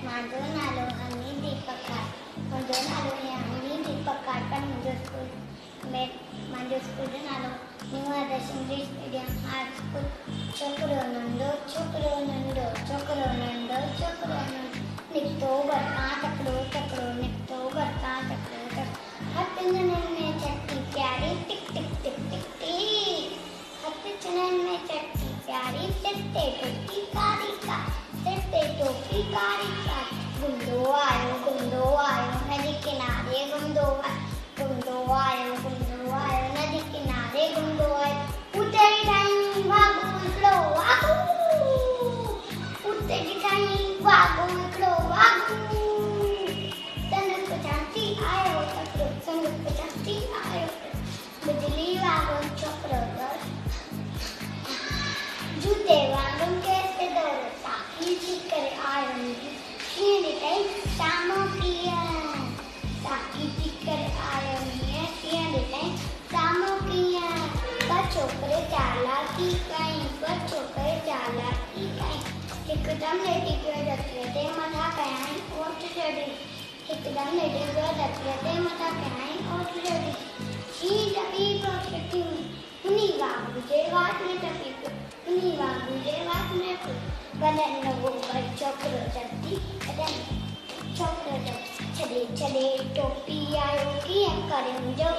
माझो नालो अमी दीपकार माझो नालो अमी दीपकार पण माझो स्कूल नालो न्यू आदर्श इंग्लिश मीडियम हाई स्कूल छोकरो नंदो निकतो बरका तकड़ो निकतो बरका तकड़ो हर पिंजरे में चट्टी प्यारी टिक टिक टिक टिक टिक हर चनन में चट्टी प्यारी सिरते टोपी कारी का सिरते टोपी कारी का गुंडो आयो नदी किनारे गुंडो आयो नदी किनारे गुंडो आयो उते टाइम वागू इकड़ो वागू उते टाइम वागू इकड़ो वागू संग पचासी आयो तकड़ो संग पचासी आयो बिजली वागू छोकरो जूते वागू कैसे दौड़ो ताकि जी करे आयो कीअं ॾिठई सामो कीअं ताकि जी करे आयो कीअं ॾिठई सामो कीअं ॿ छोकिरे चालाकी कई हिकदम लेटी पियो धरतीअ ते मथां कयाई ओठ चढ़ी हिकदम लेटी पियो धरतीअ ते मथां कयाई ओठ चढ़ी हीअं टपी पियो छुटियूं उन्ही वांगुरु जे वात में टपी पियो उन्ही वांगुरु जे वात में पियो कॾहिं न वो भई छोकिरो चढ़ी कॾहिं छोकिरो छॾे टोपी आयो कीअं करे मुंहिंजो